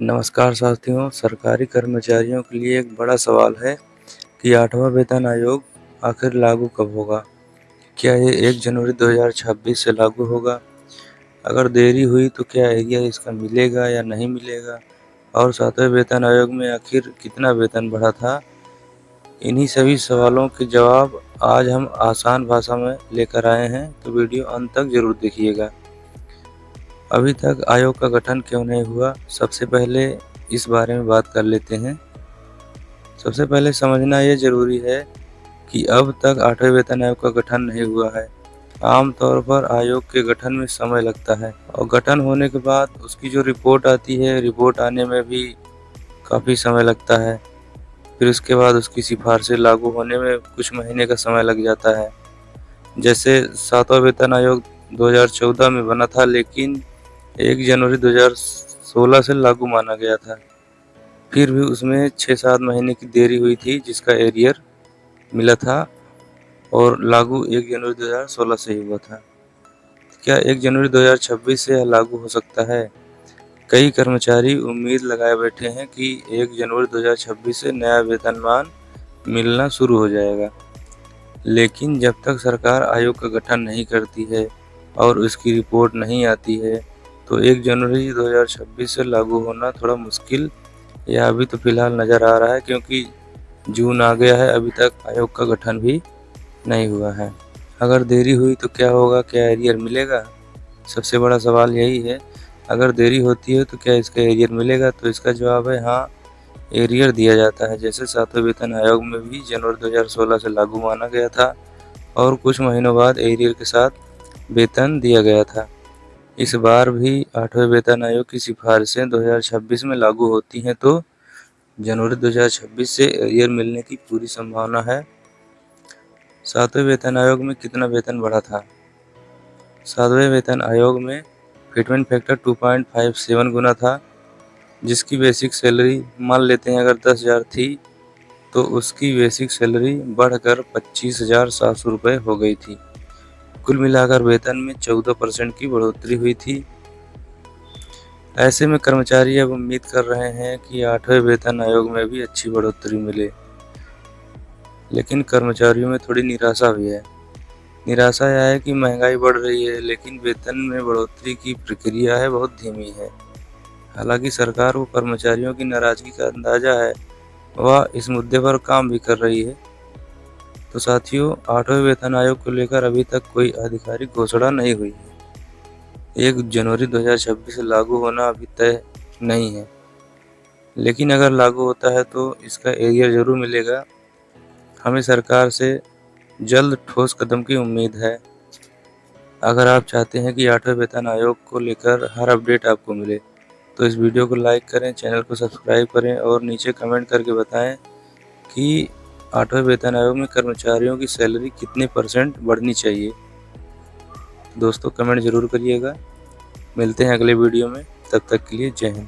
नमस्कार साथियों, सरकारी कर्मचारियों के लिए एक बड़ा सवाल है कि 8वां वेतन आयोग आखिर लागू कब होगा? क्या ये 1 जनवरी 2026 से लागू होगा? अगर देरी हुई तो क्या एरियर इसका मिलेगा या नहीं मिलेगा? और 7वें वेतन आयोग में आखिर कितना वेतन बढ़ा था? इन्हीं सभी सवालों के जवाब आज हम आसान भाषा में लेकर आए हैं, तो वीडियो अंत तक ज़रूर देखिएगा। अभी तक आयोग का गठन क्यों नहीं हुआ? सबसे पहले इस बारे में बात कर लेते हैं। सबसे पहले समझना ये ज़रूरी है कि अब तक 8वें वेतन आयोग का गठन नहीं हुआ है। आमतौर पर आयोग के गठन में समय लगता है और गठन होने के बाद उसकी जो रिपोर्ट आती है, रिपोर्ट आने में भी काफ़ी समय लगता है। फिर उसके बाद उसकी सिफारिशें लागू होने में कुछ महीने का समय लग जाता है। जैसे 7वां वेतन आयोग 2014 में बना था, लेकिन 1 जनवरी 2016 से लागू माना गया था। फिर भी उसमें 6-7 महीने की देरी हुई थी, जिसका एरियर मिला था और लागू 1 जनवरी 2016 से ही हुआ था। क्या 1 जनवरी 2026 से यह लागू हो सकता है? कई कर्मचारी उम्मीद लगाए बैठे हैं कि 1 जनवरी 2026 से नया वेतनमान मिलना शुरू हो जाएगा। लेकिन जब तक सरकार आयोग का गठन नहीं करती है और उसकी रिपोर्ट नहीं आती है, तो 1 जनवरी 2026 से लागू होना थोड़ा मुश्किल या अभी तो फ़िलहाल नज़र आ रहा है, क्योंकि जून आ गया है, अभी तक आयोग का गठन भी नहीं हुआ है। अगर देरी हुई तो क्या होगा? क्या एरियर मिलेगा? सबसे बड़ा सवाल यही है। अगर देरी होती है तो क्या इसका एरियर मिलेगा? तो इसका जवाब है हाँ, एरियर दिया जाता है। जैसे 7वें वेतन आयोग में भी जनवरी 2016 से लागू माना गया था और कुछ महीनों बाद एरियर के साथ वेतन दिया गया था। इस बार भी 8वें वेतन आयोग की सिफारिशें 2026 में लागू होती हैं, तो जनवरी 2026 से एरियर मिलने की पूरी संभावना है। 7वें वेतन आयोग में कितना वेतन बढ़ा था? 7वें वेतन आयोग में फिटमेंट फैक्टर 2.57 गुना था, जिसकी बेसिक सैलरी मान लेते हैं अगर 10,000 थी, तो उसकी बेसिक सैलरी बढ़कर 25,700 रुपये हो गई थी। कुल मिलाकर वेतन में 14% की बढ़ोतरी हुई थी। ऐसे में कर्मचारी अब उम्मीद कर रहे हैं कि 8वें वेतन आयोग में भी अच्छी बढ़ोतरी मिले। लेकिन कर्मचारियों में थोड़ी निराशा भी है। निराशा यह है कि महंगाई बढ़ रही है, लेकिन वेतन में बढ़ोतरी की प्रक्रिया है बहुत धीमी है। हालांकि सरकार को कर्मचारियों की नाराजगी का अंदाजा है, वह इस मुद्दे पर काम भी कर रही है। तो साथियों, 8वें वेतन आयोग को लेकर अभी तक कोई आधिकारिक घोषणा नहीं हुई है। 1 जनवरी 2026 से लागू होना अभी तय नहीं है, लेकिन अगर लागू होता है तो इसका एरियर ज़रूर मिलेगा। हमें सरकार से जल्द ठोस कदम की उम्मीद है। अगर आप चाहते हैं कि 8वें वेतन आयोग को लेकर हर अपडेट आपको मिले, तो इस वीडियो को लाइक करें, चैनल को सब्सक्राइब करें और नीचे कमेंट करके बताएं कि 8वें वेतन आयोग में कर्मचारियों की सैलरी कितने % बढ़नी चाहिए। दोस्तों, कमेंट ज़रूर करिएगा। मिलते हैं अगले वीडियो में, तब तक के लिए जय हिंद।